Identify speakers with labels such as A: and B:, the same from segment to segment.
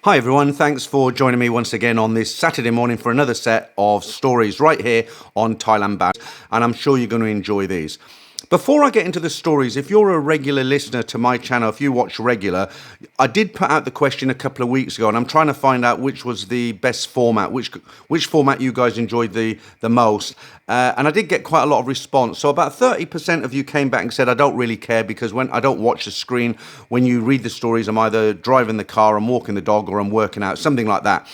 A: Hi everyone, thanks for joining me once again on this Saturday morning for another set of stories right here on Thailand Bound, and I'm sure you're going to enjoy these. Before I get into the stories, if you're a regular listener to my channel, if you watch regular, I did put out the question a couple of weeks ago, and I'm trying to find out which was the best format, which format you guys enjoyed the most. And I did get quite a lot of response. So about 30% of you came back and said, I don't really care because when I don't watch the screen, when you read the stories, I'm either driving the car, I'm walking the dog, or I'm working out, something like that.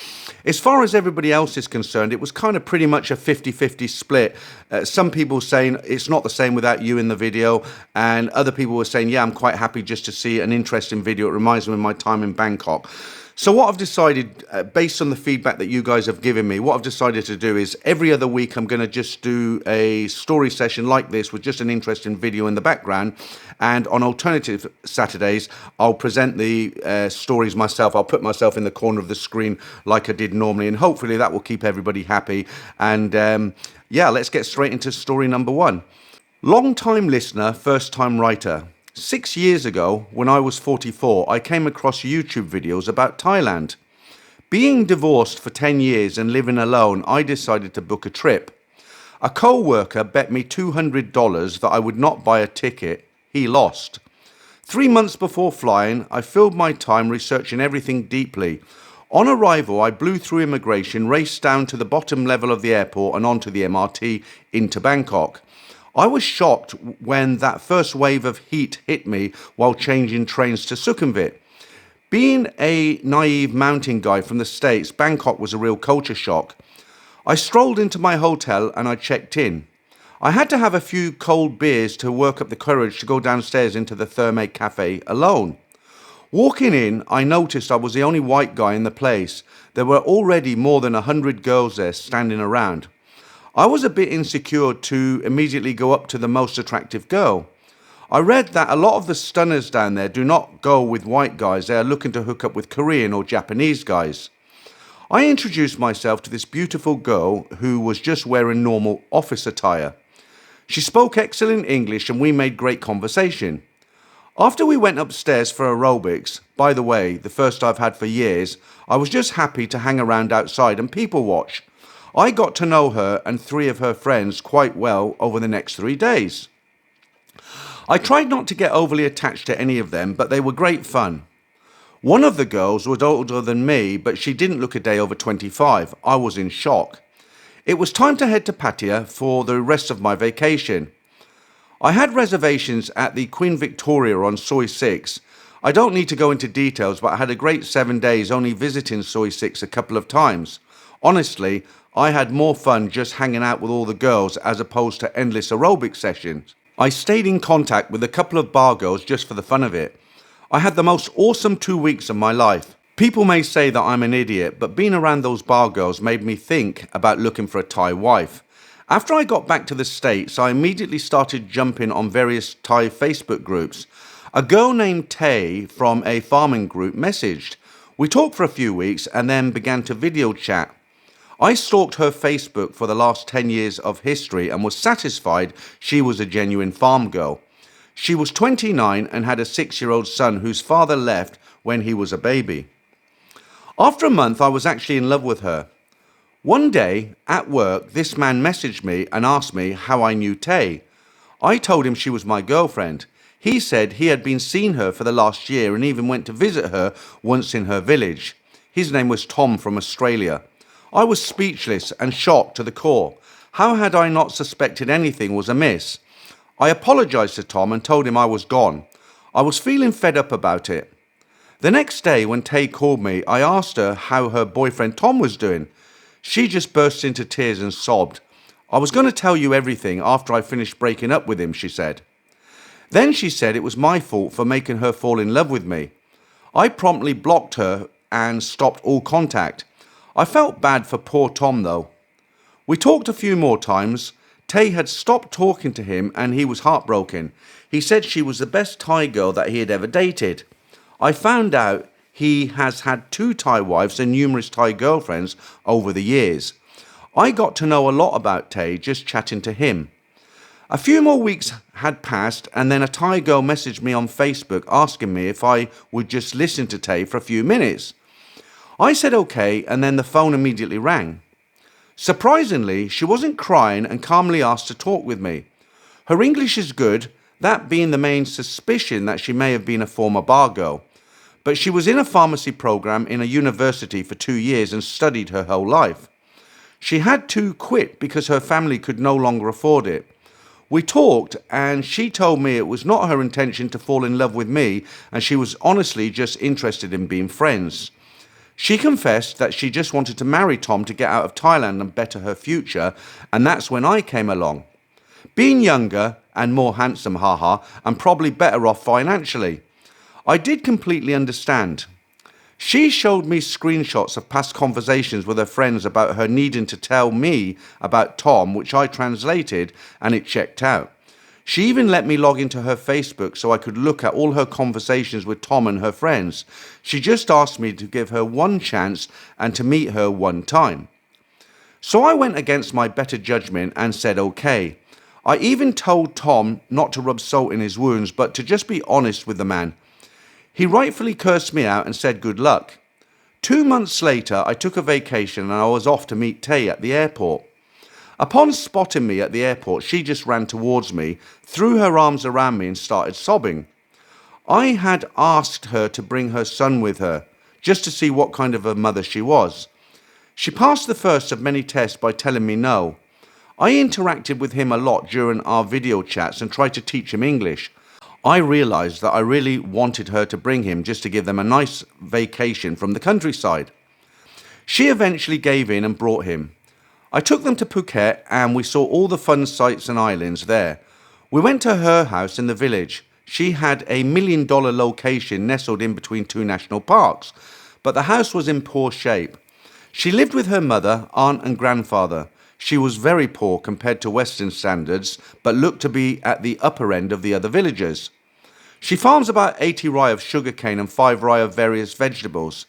A: As far as everybody else is concerned, it was kind of pretty much a 50-50 split. Some people saying it's not the same without you in the video, and other people were saying, yeah, I'm quite happy just to see an interesting video. It reminds me of my time in Bangkok. So what I've decided, based on the feedback that you guys have given me, what I've decided to do is every other week I'm going to just do a story session like this with just an interesting video in the background. And on alternative Saturdays, I'll present the stories myself. I'll put myself in the corner of the screen like I did normally. And hopefully that will keep everybody happy. And yeah, let's get straight into story number one. Long-time listener, first-time writer. 6 years ago, when I was 44, I came across YouTube videos about Thailand. Being divorced for 10 years and living alone, I decided to book a trip. A co-worker bet me $200 that I would not buy a ticket. He lost. 3 months before flying, I filled my time researching everything deeply. On arrival, I blew through immigration, raced down to the bottom level of the airport and onto the MRT into Bangkok. I was shocked when that first wave of heat hit me while changing trains to Sukhumvit. Being a naive mountain guy from the States, Bangkok was a real culture shock. I strolled into my hotel and I checked in. I had to have a few cold beers to work up the courage to go downstairs into the Therme Cafe alone. Walking in, I noticed I was the only white guy in the place. There were already more than 100 girls there standing around. I was a bit insecure to immediately go up to the most attractive girl. I read that a lot of the stunners down there do not go with white guys. They are looking to hook up with Korean or Japanese guys. I introduced myself to this beautiful girl who was just wearing normal office attire. She spoke excellent English and we made great conversation. After we went upstairs for aerobics, by the way, the first I've had for years, I was just happy to hang around outside and people watch. I got to know her and 3 of her friends quite well over the next 3 days. I tried not to get overly attached to any of them, but they were great fun. One of the girls was older than me, but she didn't look a day over 25. I was in shock. It was time to head to Pattaya for the rest of my vacation. I had reservations at the Queen Victoria on Soi 6. I don't need to go into details, but I had a great 7 days only visiting Soi 6 a couple of times. Honestly, I had more fun just hanging out with all the girls as opposed to endless aerobic sessions. I stayed in contact with a couple of bar girls just for the fun of it. I had the most awesome 2 weeks of my life. People may say that I'm an idiot, but being around those bar girls made me think about looking for a Thai wife. After I got back to the States, I immediately started jumping on various Thai Facebook groups. A girl named Tay from a farming group messaged. We talked for a few weeks and then began to video chat. I stalked her Facebook for the last 10 years of history and was satisfied she was a genuine farm girl. She was 29 and had a 6-year-old son whose father left when he was a baby. After a month, I was actually in love with her. One day, at work, this man messaged me and asked me how I knew Tay. I told him she was my girlfriend. He said he had been seeing her for the last year and even went to visit her once in her village. His name was Tom from Australia. I was speechless and shocked to the core. How had I not suspected anything was amiss? I apologized to Tom and told him I was gone. I was feeling fed up about it. The next day when Tay called me, I asked her how her boyfriend Tom was doing. She just burst into tears and sobbed. I was going to tell you everything after I finished breaking up with him, she said. Then she said it was my fault for making her fall in love with me. I promptly blocked her and stopped all contact. I felt bad for poor Tom though. We talked a few more times. Tay had stopped talking to him and he was heartbroken. He said she was the best Thai girl that he had ever dated. I found out he has had 2 Thai wives and numerous Thai girlfriends over the years. I got to know a lot about Tay just chatting to him. A few more weeks had passed and then a Thai girl messaged me on Facebook asking me if I would just listen to Tay for a few minutes. I said okay, and then the phone immediately rang. Surprisingly, she wasn't crying and calmly asked to talk with me. Her English is good, that being the main suspicion that she may have been a former bar girl. But she was in a pharmacy program in a university for 2 years and studied her whole life. She had to quit because her family could no longer afford it. We talked and she told me it was not her intention to fall in love with me and she was honestly just interested in being friends. She confessed that she just wanted to marry Tom to get out of Thailand and better her future, and that's when I came along. Being younger and more handsome, haha, and probably better off financially. I did completely understand. She showed me screenshots of past conversations with her friends about her needing to tell me about Tom, which I translated, and it checked out. She even let me log into her Facebook so I could look at all her conversations with Tom and her friends. She just asked me to give her one chance and to meet her one time. So I went against my better judgment and said okay. I even told Tom not to rub salt in his wounds, but to just be honest with the man. He rightfully cursed me out and said good luck. 2 months later, I took a vacation and I was off to meet Tay at the airport. Upon spotting me at the airport, she just ran towards me, threw her arms around me and started sobbing. I had asked her to bring her son with her, just to see what kind of a mother she was. She passed the first of many tests by telling me no. I interacted with him a lot during our video chats and tried to teach him English. I realized that I really wanted her to bring him just to give them a nice vacation from the countryside. She eventually gave in and brought him. I took them to Phuket and we saw all the fun sights and islands there. We went to her house in the village. She had a $1 million location nestled in between 2 national parks, but the house was in poor shape. She lived with her mother, aunt and grandfather. She was very poor compared to Western standards, but looked to be at the upper end of the other villagers. She farms about 80 rai of sugarcane and 5 rai of various vegetables.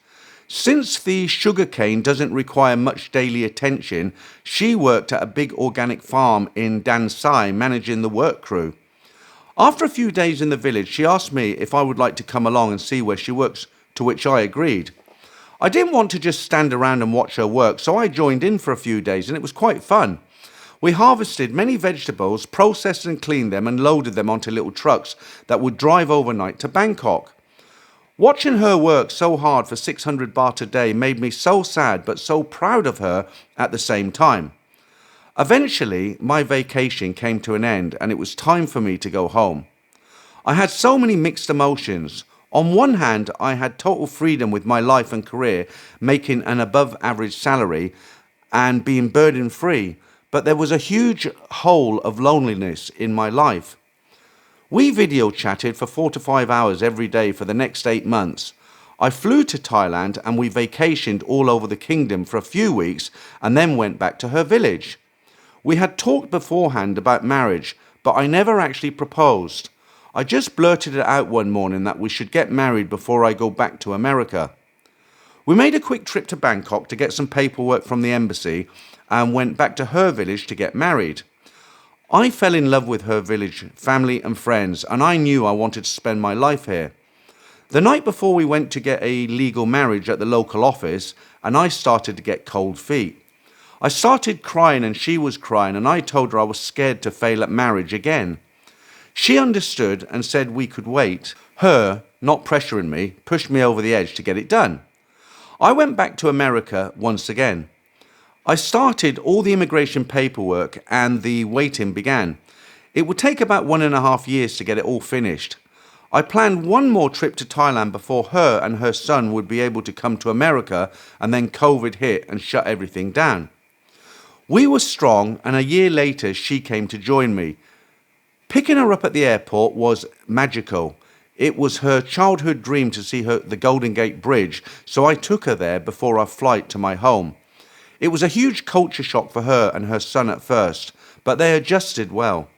A: Since the sugarcane doesn't require much daily attention, she worked at a big organic farm in Dan Sai, managing the work crew. After a few days in the village, she asked me if I would like to come along and see where she works, to which I agreed. I didn't want to just stand around and watch her work, so I joined in for a few days and it was quite fun. We harvested many vegetables, processed and cleaned them and loaded them onto little trucks that would drive overnight to Bangkok. Watching her work so hard for 600 baht a day made me so sad but so proud of her at the same time. Eventually, my vacation came to an end and it was time for me to go home. I had so many mixed emotions. On one hand, I had total freedom with my life and career, making an above average salary and being burden free, but there was a huge hole of loneliness in my life. We video chatted for 4 to 5 hours every day for the next 8 months. I flew to Thailand and we vacationed all over the kingdom for a few weeks and then went back to her village. We had talked beforehand about marriage, but I never actually proposed. I just blurted it out one morning that we should get married before I go back to America. We made a quick trip to Bangkok to get some paperwork from the embassy and went back to her village to get married. I fell in love with her village, family and friends, and I knew I wanted to spend my life here. The night before we went to get a legal marriage at the local office, and I started to get cold feet. I started crying and she was crying, and I told her I was scared to fail at marriage again. She understood and said we could wait. Her, not pressuring me, pushed me over the edge to get it done. I went back to America once again. I started all the immigration paperwork and the waiting began. It would take about 1.5 years to get it all finished. I planned one more trip to Thailand before her and her son would be able to come to America, and then COVID hit and shut everything down. We were strong and a year later she came to join me. Picking her up at the airport was magical. It was her childhood dream to see the Golden Gate Bridge, so I took her there before our flight to my home. It was a huge culture shock for her and her son at first, but they adjusted well.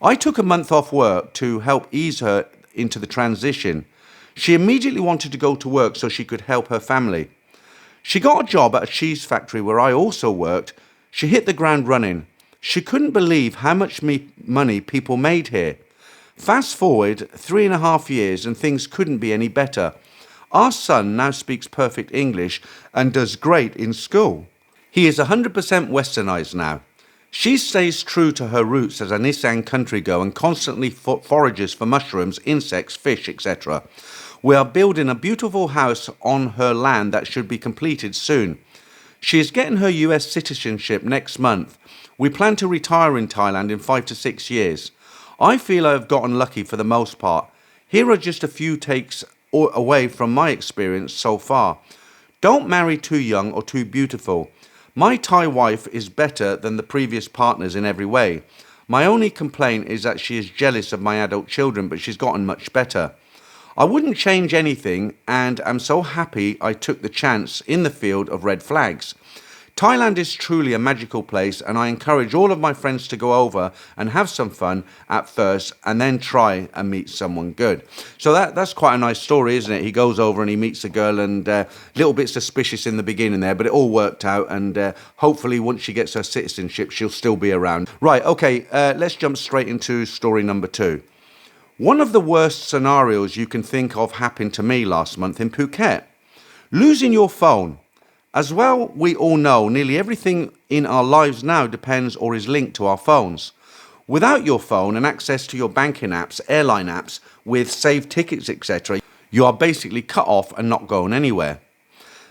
A: I took a month off work to help ease her into the transition. She immediately wanted to go to work so she could help her family. She got a job at a cheese factory where I also worked. She hit the ground running. She couldn't believe how much money people made here. Fast forward 3.5 years and things couldn't be any better. Our son now speaks perfect English and does great in school. He is 100% westernized now. She stays true to her roots as a Nissan country girl and constantly forages for mushrooms, insects, fish, etc. We are building a beautiful house on her land that should be completed soon. She is getting her US citizenship next month. We plan to retire in Thailand in 5 to 6 years. I feel I have gotten lucky for the most part. Here are just a few takes away from my experience so far. Don't marry too young or too beautiful. My Thai wife is better than the previous partners in every way. My only complaint is that she is jealous of my adult children, but she's gotten much better. I wouldn't change anything and am so happy I took the chance in the field of red flags. Thailand is truly a magical place, and I encourage all of my friends to go over and have some fun at first and then try and meet someone good. So that's quite a nice story, isn't it? He goes over and he meets a girl, and a little bit suspicious in the beginning there, but it all worked out, and hopefully once she gets her citizenship, she'll still be around. Right, okay, let's jump straight into story number 2. One of the worst scenarios you can think of happened to me last month in Phuket. Losing your phone. As well, we all know nearly everything in our lives now depends or is linked to our phones. Without your phone and access to your banking apps, airline apps, with saved tickets, etc., you are basically cut off and not going anywhere.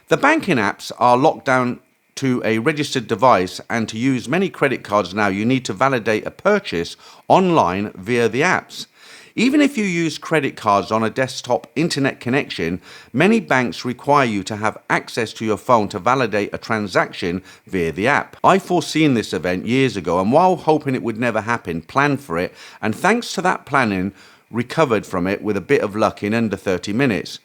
A: The banking apps are locked down to a registered device, and to use many credit cards now, you need to validate a purchase online via the apps. Even if you use credit cards on a desktop internet connection, many banks require you to have access to your phone to validate a transaction via the app. I foreseen this event years ago, and while hoping it would never happen, planned for it, and thanks to that planning, recovered from it with a bit of luck in under 30 minutes.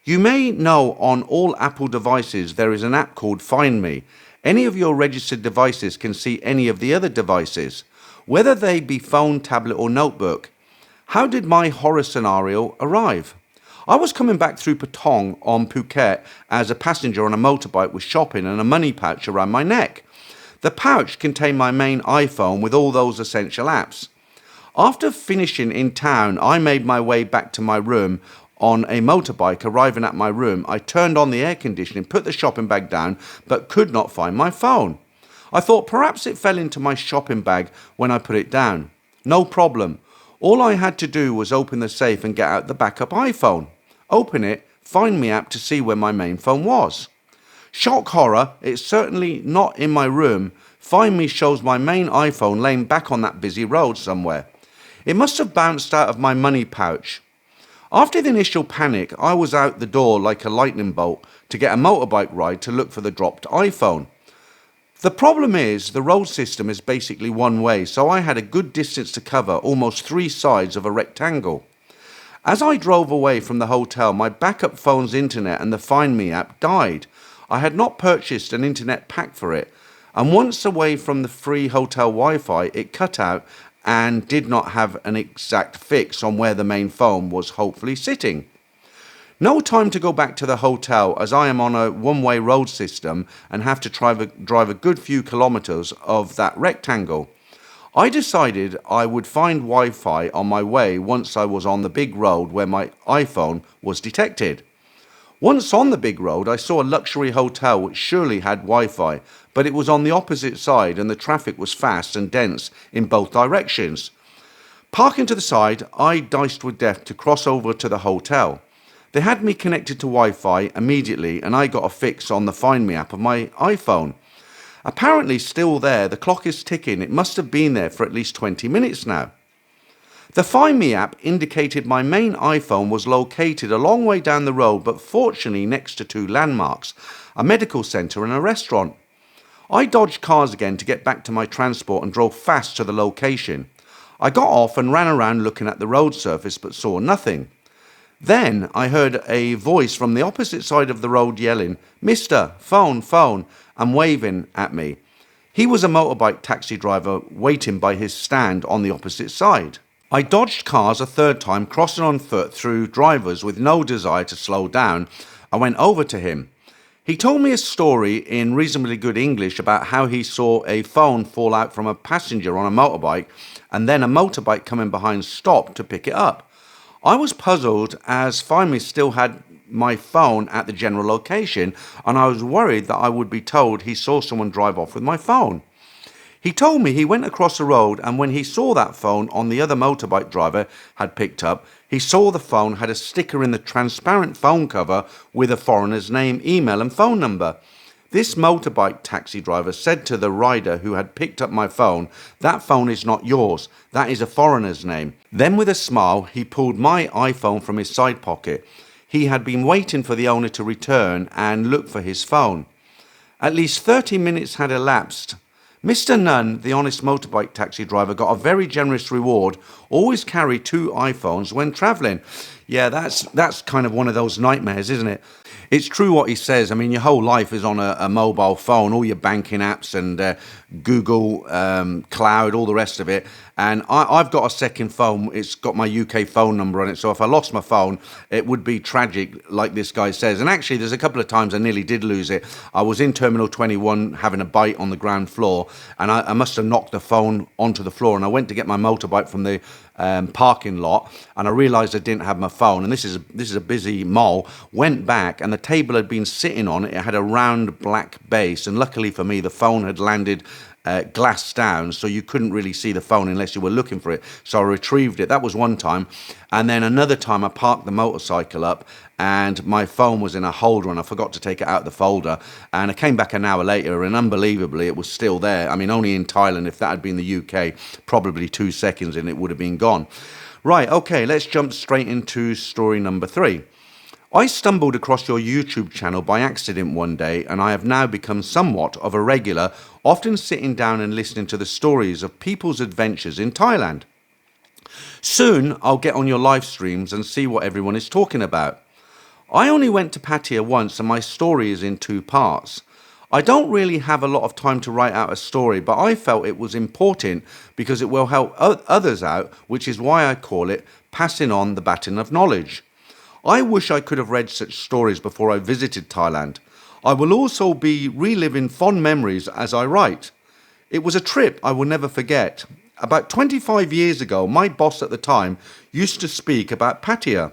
A: You may know on all Apple devices there is an app called Find Me. Any of your registered devices can see any of the other devices, whether they be phone, tablet or notebook. How did my horror scenario arrive? I was coming back through Patong on Phuket as a passenger on a motorbike with shopping and a money pouch around my neck. The pouch contained my main iPhone with all those essential apps. After finishing in town, I made my way back to my room on a motorbike. Arriving at my room, I turned on the air conditioning, put the shopping bag down, but could not find my phone. I thought perhaps it fell into my shopping bag when I put it down. No problem. All I had to do was open the safe and get out the backup iPhone. Open it, Find Me app to see where my main phone was. Shock horror, it's certainly not in my room. Find Me shows my main iPhone laying back on that busy road somewhere. It must have bounced out of my money pouch. After the initial panic, I was out the door like a lightning bolt to get a motorbike ride to look for the dropped iPhone. The problem is the road system is basically one way, so I had a good distance to cover, almost 3 sides of a rectangle. As I drove away from the hotel, my backup phone's internet and the Find Me app died. I had not purchased an internet pack for it, and once away from the free hotel Wi-Fi, it cut out and did not have an exact fix on where the main phone was hopefully sitting. No time to go back to the hotel, as I am on a one-way road system and have to drive a good few kilometers of that rectangle. I decided I would find Wi-Fi on my way once I was on the big road where my iPhone was detected. Once on the big road, I saw a luxury hotel which surely had Wi-Fi, but it was on the opposite side and the traffic was fast and dense in both directions. Parking to the side, I diced with death to cross over to the hotel. They had me connected to Wi-Fi immediately, and I got a fix on the Find Me app of my iPhone. Apparently still there, the clock is ticking. It must have been there for at least 20 minutes now. The Find Me app indicated my main iPhone was located a long way down the road, but fortunately next to 2 landmarks, a medical centre and a restaurant. I dodged cars again to get back to my transport and drove fast to the location. I got off and ran around looking at the road surface but saw nothing. Then I heard a voice from the opposite side of the road yelling, "Mister, phone, phone," and waving at me. He was a motorbike taxi driver waiting by his stand on the opposite side. I dodged cars a third time, crossing on foot through drivers with no desire to slow down. I went over to him. He told me a story in reasonably good English about how he saw a phone fall out from a passenger on a motorbike, and then a motorbike coming behind stopped to pick it up. I was puzzled as finally still had my phone at the general location, and I was worried that I would be told he saw someone drive off with my phone. He told me he went across the road, and when he saw that phone on the other motorbike driver had picked up, he saw the phone had a sticker in the transparent phone cover with a foreigner's name, email and phone number. This motorbike taxi driver said to the rider who had picked up my phone, "That phone is not yours, that is a foreigner's name." Then with a smile, he pulled my iPhone from his side pocket. He had been waiting for the owner to return and look for his phone. At least 30 minutes had elapsed. Mr. Nunn, the honest motorbike taxi driver, got a very generous reward. Always carry 2 iPhones when travelling. Yeah, that's kind of one of those nightmares, isn't it? It's true what he says. I mean, your whole life is on a mobile phone, all your banking apps and Google Cloud, all the rest of it. And I've got a second phone. It's got my UK phone number on it. So if I lost my phone, it would be tragic, like this guy says. And actually, there's a couple of times I nearly did lose it. I was in Terminal 21 having a bite on the ground floor, and I must have knocked the phone onto the floor. And I went to get my motorbike from the parking lot, and I realised I didn't have my phone. And this is a busy mall. Went back, and the table had been sitting on it. It had a round black base, and luckily for me, the phone had landed glass down, so you couldn't really see the phone unless you were looking for it. So I retrieved it. That was one time. And then another time I parked the motorcycle up and my phone was in a holder and I forgot to take it out of the folder. And I came back an hour later and unbelievably it was still there. I mean, only in Thailand, if that had been the UK, probably 2 seconds and it would have been gone. Right, okay, let's jump straight into story number 3. I stumbled across your YouTube channel by accident one day, and I have now become somewhat of a regular, often sitting down and listening to the stories of people's adventures in Thailand. Soon I'll get on your live streams and see what everyone is talking about. I only went to Pattaya once and my story is in 2 parts. I don't really have a lot of time to write out a story, but I felt it was important because it will help others out, which is why I call it Passing On the Baton of Knowledge. I wish I could have read such stories before I visited Thailand. I will also be reliving fond memories as I write. It was a trip I will never forget. About 25 years ago, my boss at the time used to speak about Pattaya.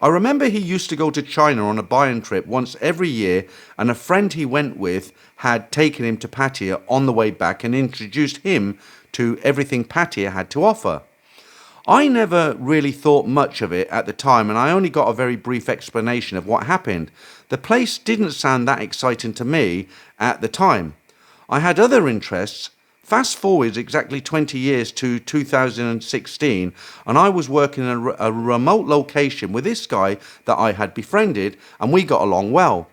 A: I remember he used to go to China on a buying trip once every year, and a friend he went with had taken him to Pattaya on the way back and introduced him to everything Pattaya had to offer. I never really thought much of it at the time, and I only got a very brief explanation of what happened. The place didn't sound that exciting to me at the time. I had other interests. Fast forward exactly 20 years to 2016, and I was working in a remote location with this guy that I had befriended, and we got along well.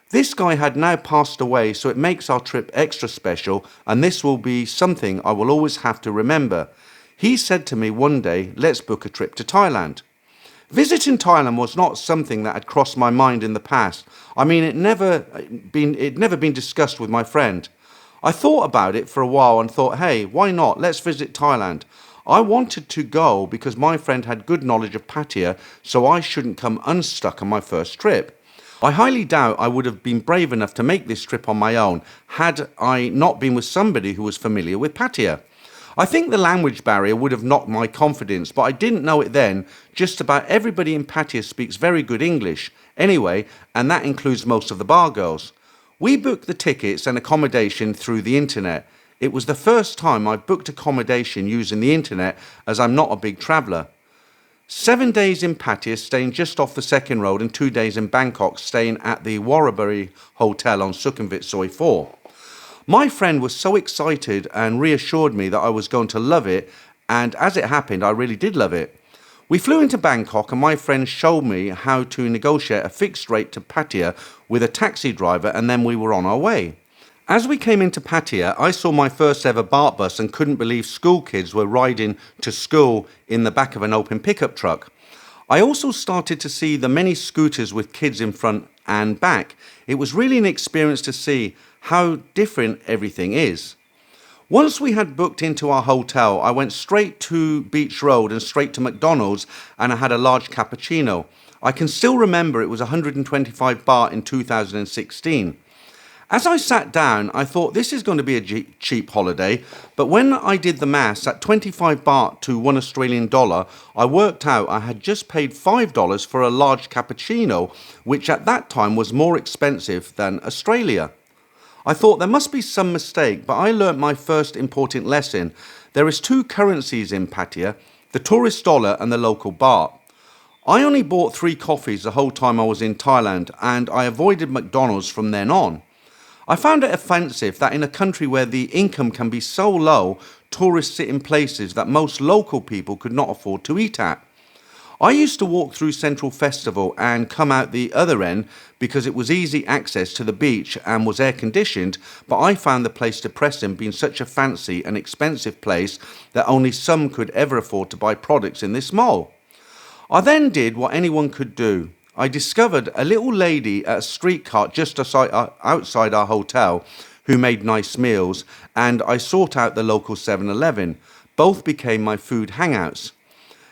A: This guy had now passed away, so it makes our trip extra special, and this will be something I will always have to remember. He said to me one day, "Let's book a trip to Thailand." Visiting Thailand was not something that had crossed my mind in the past. I mean, it'd never been discussed with my friend. I thought about it for a while and thought, hey, why not? Let's visit Thailand. I wanted to go because my friend had good knowledge of Pattaya, so I shouldn't come unstuck on my first trip. I highly doubt I would have been brave enough to make this trip on my own had I not been with somebody who was familiar with Pattaya. I think the language barrier would have knocked my confidence, but I didn't know it then. Just about everybody in Pattaya speaks very good English anyway, and that includes most of the bar girls. We booked the tickets and accommodation through the internet. It was the first time I booked accommodation using the internet, as I'm not a big traveller. 7 days in Pattaya, staying just off the second road, and 2 days in Bangkok, staying at the Warraberry Hotel on Sukhumvit Soi 4. My friend was so excited and reassured me that I was going to love it, and as it happened, I really did love it. We flew into Bangkok and my friend showed me how to negotiate a fixed rate to Pattaya with a taxi driver, and then we were on our way. As we came into Pattaya, I saw my first ever BART bus and couldn't believe school kids were riding to school in the back of an open pickup truck. I also started to see the many scooters with kids in front and back. It was really an experience to see how different everything is. Once we had booked into our hotel, I went straight to Beach Road and straight to McDonald's, and I had a large cappuccino. I can still remember it was 125 baht in 2016. As I sat down, I thought this is going to be a cheap holiday, but when I did the maths at 25 baht to $1 Australian, I worked out I had just paid $5 for a large cappuccino, which at that time was more expensive than Australia. I thought there must be some mistake, but I learnt my first important lesson. There is two currencies in Pattaya, the tourist dollar and the local baht. I only bought 3 coffees the whole time I was in Thailand, and I avoided McDonald's from then on. I found it offensive that in a country where the income can be so low, tourists sit in places that most local people could not afford to eat at. I used to walk through Central Festival and come out the other end because it was easy access to the beach and was air conditioned, but I found the place depressing, being such a fancy and expensive place that only some could ever afford to buy products in this mall. I then did what anyone could do. I discovered a little lady at a street cart just outside our hotel who made nice meals, and I sought out the local 7-Eleven. Both became my food hangouts.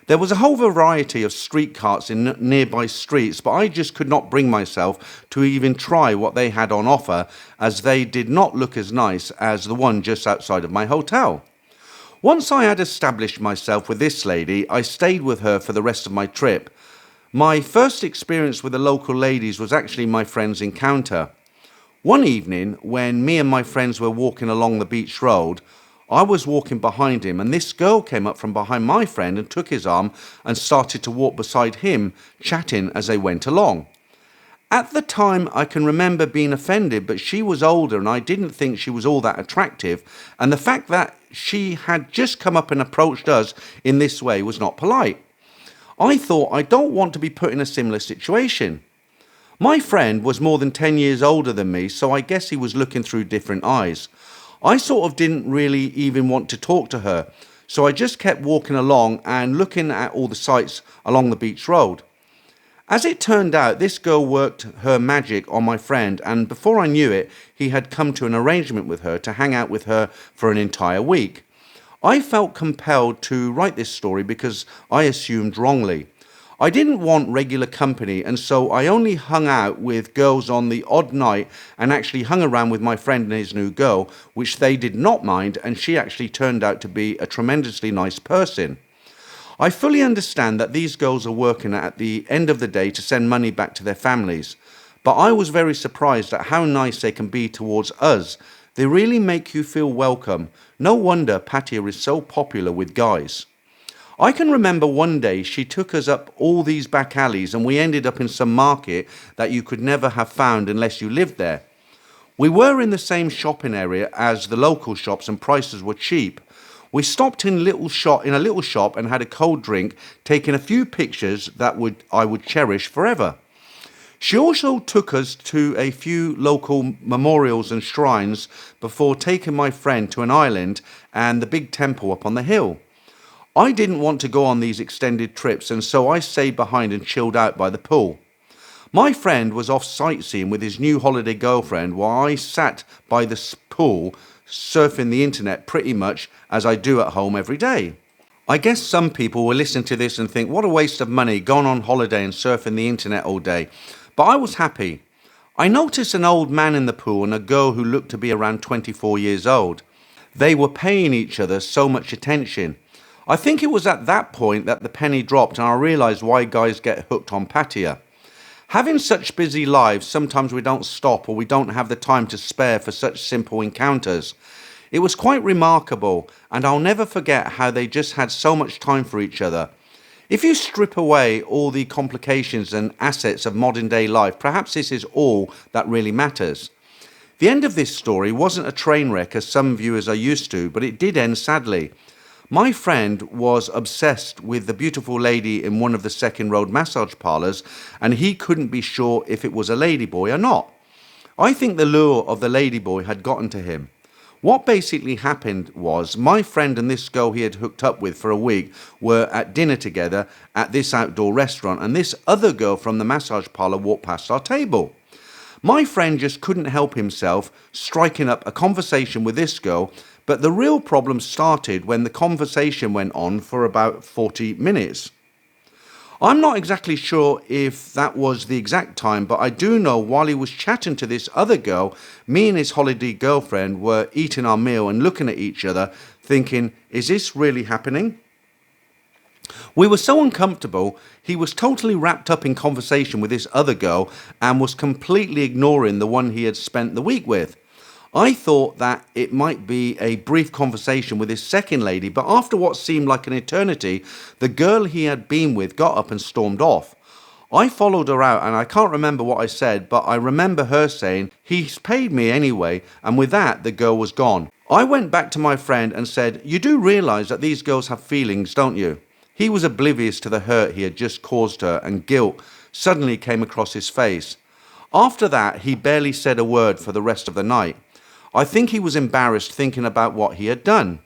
A: There was a whole variety of street carts in nearby streets, but I just could not bring myself to even try what they had on offer, as they did not look as nice as the one just outside of my hotel. Once I had established myself with this lady, I stayed with her for the rest of my trip. My first experience with the local ladies was actually my friend's encounter. One evening, when me and my friends were walking along the beach road, I was walking behind him, and this girl came up from behind my friend and took his arm and started to walk beside him, chatting as they went along. At the time, I can remember being offended, but she was older and I didn't think she was all that attractive, and the fact that she had just come up and approached us in this way was not polite. I thought, I don't want to be put in a similar situation. My friend was more than 10 years older than me, so I guess he was looking through different eyes. I sort of didn't really even want to talk to her, so I just kept walking along and looking at all the sights along the beach road. As it turned out, this girl worked her magic on my friend, and before I knew it, he had come to an arrangement with her to hang out with her for an entire week. I felt compelled to write this story because I assumed wrongly. I didn't want regular company, and so I only hung out with girls on the odd night and actually hung around with my friend and his new girl, which they did not mind, and she actually turned out to be a tremendously nice person. I fully understand that these girls are working at the end of the day to send money back to their families, but I was very surprised at how nice they can be towards us. They really make you feel welcome. No wonder Pattaya is so popular with guys. I can remember one day she took us up all these back alleys and we ended up in some market that you could never have found unless you lived there. We were in the same shopping area as the local shops and prices were cheap. We stopped in a little shop and had a cold drink, taking a few pictures that I would cherish forever. She also took us to a few local memorials and shrines before taking my friend to an island and the big temple up on the hill. I didn't want to go on these extended trips, and so I stayed behind and chilled out by the pool. My friend was off sightseeing with his new holiday girlfriend while I sat by the pool surfing the internet pretty much as I do at home every day. I guess some people will listen to this and think, what a waste of money, going on holiday and surfing the internet all day. But I was happy. I noticed an old man in the pool and a girl who looked to be around 24 years old. They were paying each other so much attention. I think it was at that point that the penny dropped and I realised why guys get hooked on Pattaya. Having such busy lives, sometimes we don't stop or we don't have the time to spare for such simple encounters. It was quite remarkable, and I'll never forget how they just had so much time for each other. If you strip away all the complications and assets of modern day life, perhaps this is all that really matters. The end of this story wasn't a train wreck as some viewers are used to, but it did end sadly. My friend was obsessed with the beautiful lady in one of the second road massage parlours, and he couldn't be sure if it was a ladyboy or not. I think the lure of the ladyboy had gotten to him. What basically happened was my friend and this girl he had hooked up with for a week were at dinner together at this outdoor restaurant, and this other girl from the massage parlour walked past our table. My friend just couldn't help himself, striking up a conversation with this girl, but the real problem started when the conversation went on for about 40 minutes. I'm not exactly sure if that was the exact time, but I do know while he was chatting to this other girl, me and his holiday girlfriend were eating our meal and looking at each other, thinking, is this really happening? We were so uncomfortable, he was totally wrapped up in conversation with this other girl and was completely ignoring the one he had spent the week with. I thought that it might be a brief conversation with his second lady, but after what seemed like an eternity, the girl he had been with got up and stormed off. I followed her out and I can't remember what I said, but I remember her saying, he's paid me anyway, and with that the girl was gone. I went back to my friend and said, you do realise that these girls have feelings, don't you? He was oblivious to the hurt he had just caused her, and guilt suddenly came across his face. After that, he barely said a word for the rest of the night. I think he was embarrassed thinking about what he had done.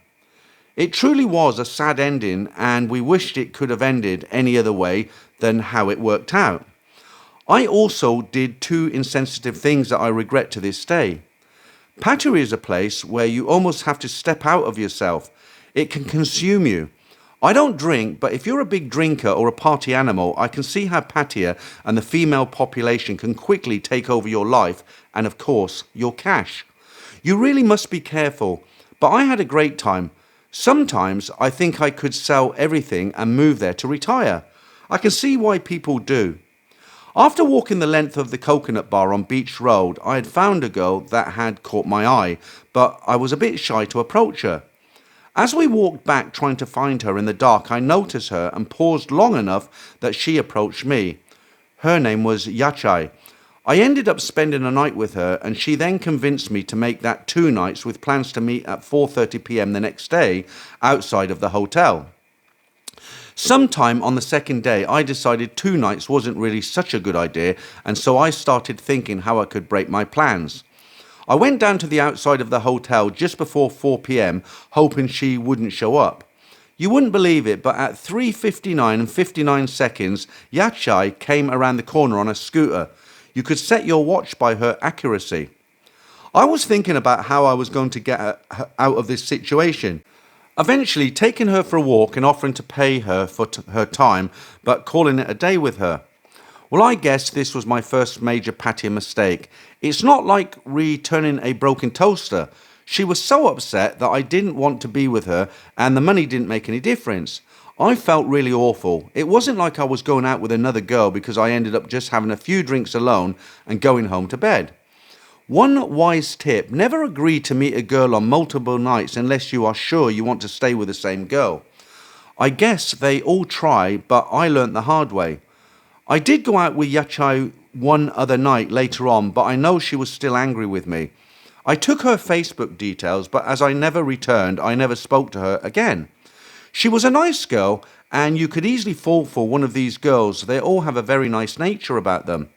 A: It truly was a sad ending, and we wished it could have ended any other way than how it worked out. I also did two insensitive things that I regret to this day. Pattaya is a place where you almost have to step out of yourself. It can consume you. I don't drink, but if you're a big drinker or a party animal, I can see how Pattaya and the female population can quickly take over your life and, of course, your cash. You really must be careful, but I had a great time. Sometimes I think I could sell everything and move there to retire. I can see why people do. After walking the length of the coconut bar on Beach Road, I had found a girl that had caught my eye, but I was a bit shy to approach her. As we walked back trying to find her in the dark, I noticed her and paused long enough that she approached me. Her name was Yachai. I ended up spending a night with her, and she then convinced me to make that 2 nights with plans to meet at 4:30 p.m. the next day outside of the hotel. Sometime on the second day, I decided 2 nights wasn't really such a good idea, and so I started thinking how I could break my plans. I went down to the outside of the hotel just before 4 p.m, hoping she wouldn't show up. You wouldn't believe it, but at 3:59 and 59 seconds, Yachai came around the corner on a scooter. You could set your watch by her accuracy. I was thinking about how I was going to get her out of this situation. Eventually taking her for a walk and offering to pay her for her time, but calling it a day with her. Well, I guess this was my first major Pattaya mistake. It's not like returning a broken toaster. She was so upset that I didn't want to be with her, and the money didn't make any difference. I felt really awful. It wasn't like I was going out with another girl because I ended up just having a few drinks alone and going home to bed. One wise tip, never agree to meet a girl on multiple nights unless you are sure you want to stay with the same girl. I guess they all try, but I learnt the hard way. I did go out with Yachai one other night later on, but I know she was still angry with me. I took her Facebook details, but as I never returned, I never spoke to her again. She was a nice girl, and you could easily fall for one of these girls. They all have a very nice nature about them.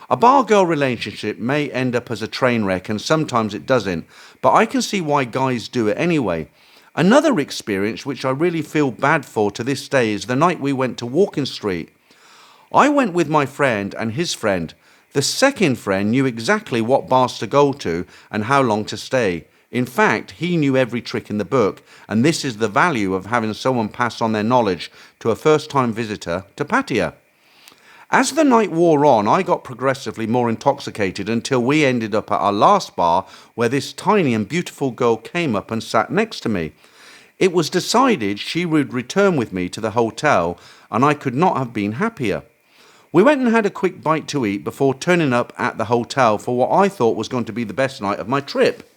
A: A bar-girl relationship may end up as a train wreck, and sometimes it doesn't, but I can see why guys do it anyway. Another experience which I really feel bad for to this day is the night we went to Walking Street. I went with my friend and his friend. The second friend knew exactly what bars to go to and how long to stay. In fact, he knew every trick in the book, and this is the value of having someone pass on their knowledge to a first-time visitor to Pattaya. As the night wore on, I got progressively more intoxicated until we ended up at our last bar, where this tiny and beautiful girl came up and sat next to me. It was decided she would return with me to the hotel, and I could not have been happier. We went and had a quick bite to eat before turning up at the hotel for what I thought was going to be the best night of my trip.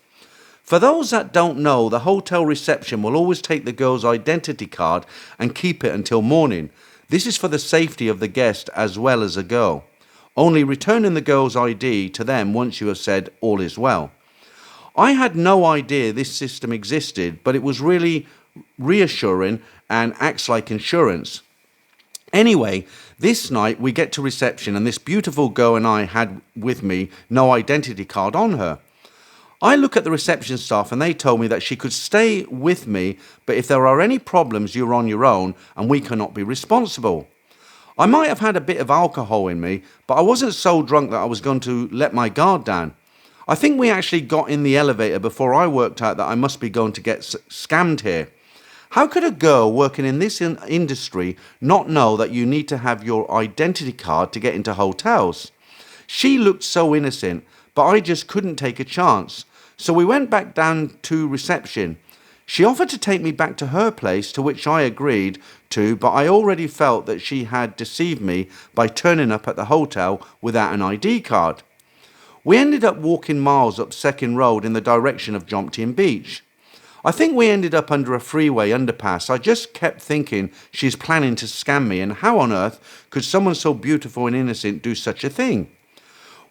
A: For those that don't know, the hotel reception will always take the girl's identity card and keep it until morning. This is for the safety of the guest as well as the girl. Only returning the girl's ID to them once you have said all is well. I had no idea this system existed, but it was really reassuring and acts like insurance. Anyway, this night we get to reception, and this beautiful girl and I had with me no identity card on her. I look at the reception staff and they told me that she could stay with me, but if there are any problems, you're on your own and we cannot be responsible. I might have had a bit of alcohol in me, but I wasn't so drunk that I was going to let my guard down. I think we actually got in the elevator before I worked out that I must be going to get scammed here. How could a girl working in this industry not know that you need to have your identity card to get into hotels? She looked so innocent, but I just couldn't take a chance. So we went back down to reception. She offered to take me back to her place, to which I agreed to, but I already felt that she had deceived me by turning up at the hotel without an ID card. We ended up walking miles up Second Road in the direction of Jomtien Beach. I think we ended up under a freeway underpass. I just kept thinking she's planning to scam me, and how on earth could someone so beautiful and innocent do such a thing?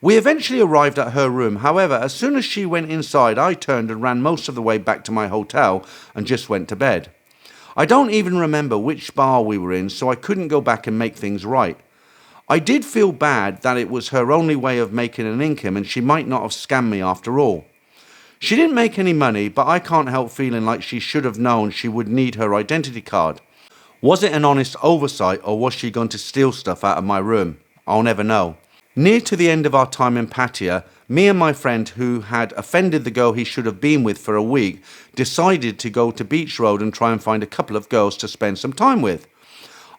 A: We eventually arrived at her room. However, as soon as she went inside, I turned and ran most of the way back to my hotel and just went to bed. I don't even remember which bar we were in, so I couldn't go back and make things right. I did feel bad that it was her only way of making an income and she might not have scammed me after all. She didn't make any money, but I can't help feeling like she should have known she would need her identity card. Was it an honest oversight, or was she going to steal stuff out of my room? I'll never know. Near to the end of our time in Pattaya, me and my friend, who had offended the girl he should have been with for a week, decided to go to Beach Road and try and find a couple of girls to spend some time with.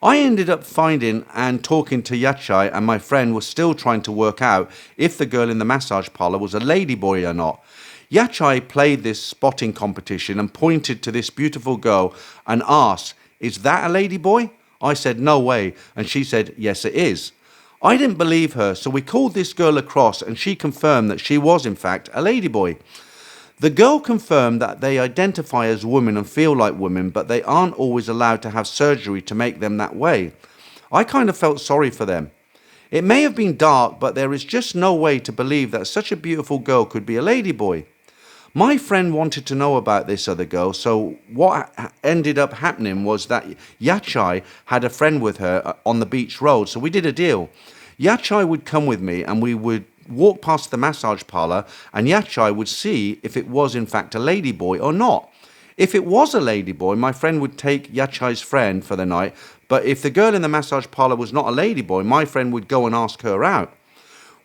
A: I ended up finding and talking to Yachai, and my friend was still trying to work out if the girl in the massage parlour was a ladyboy or not. Yachai played this spotting competition and pointed to this beautiful girl and asked, "Is that a ladyboy?" I said, "No way," and she said, "Yes, it is." I didn't believe her, so we called this girl across and she confirmed that she was in fact a ladyboy. The girl confirmed that they identify as women and feel like women, but they aren't always allowed to have surgery to make them that way. I kind of felt sorry for them. It may have been dark, but there is just no way to believe that such a beautiful girl could be a ladyboy. My friend wanted to know about this other girl, so what ended up happening was that Yachai had a friend with her on the beach road, so we did a deal. Yachai would come with me and we would walk past the massage parlour, and Yachai would see if it was in fact a ladyboy or not. If it was a ladyboy, my friend would take Yachai's friend for the night, but if the girl in the massage parlour was not a ladyboy, my friend would go and ask her out.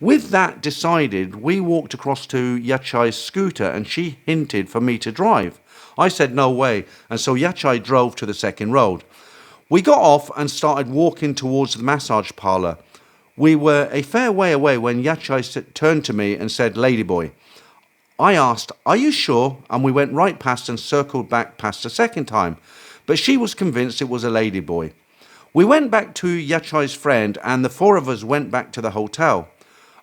A: With that decided, we walked across to Yachai's scooter and she hinted for me to drive. I said no way, and so Yachai drove to the Second Road. We got off and started walking towards the massage parlour. We were a fair way away when Yachai turned to me and said, "Ladyboy." I asked, "Are you sure?" And we went right past and circled back past a second time. But she was convinced it was a ladyboy. We went back to Yachai's friend and the four of us went back to the hotel.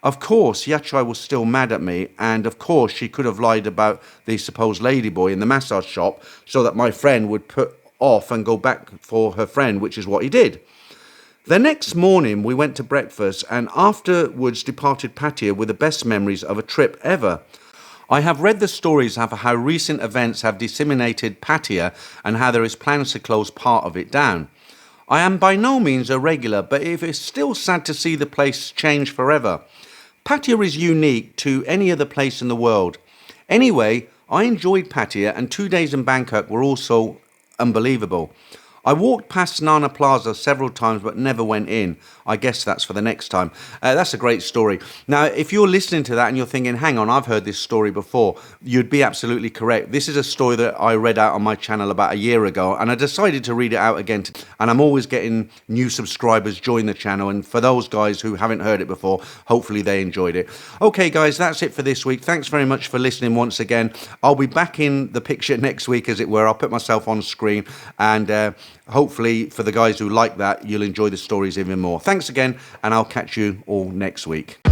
A: Of course, Yachai was still mad at me, and of course she could have lied about the supposed ladyboy in the massage shop so that my friend would put off and go back for her friend, which is what he did. The next morning we went to breakfast and afterwards departed Pattaya with the best memories of a trip ever. I have read the stories of how recent events have disseminated Pattaya and how there is plans to close part of it down. I am by no means a regular, but it is still sad to see the place change forever. Pattaya is unique to any other place in the world. Anyway, I enjoyed Pattaya and 2 days in Bangkok were also unbelievable. I walked past Nana Plaza several times but never went in. I guess that's for the next time. That's a great story. Now, if you're listening to that and you're thinking, hang on, I've heard this story before, you'd be absolutely correct. This is a story that I read out on my channel about a year ago, and I decided to read it out again. And I'm always getting new subscribers join the channel, and for those guys who haven't heard it before, hopefully they enjoyed it. Okay, guys, that's it for this week. Thanks very much for listening once again. I'll be back in the picture next week, as it were. I'll put myself on screen, and hopefully for the guys who like that, you'll enjoy the stories even more. Thanks again, and I'll catch you all next week.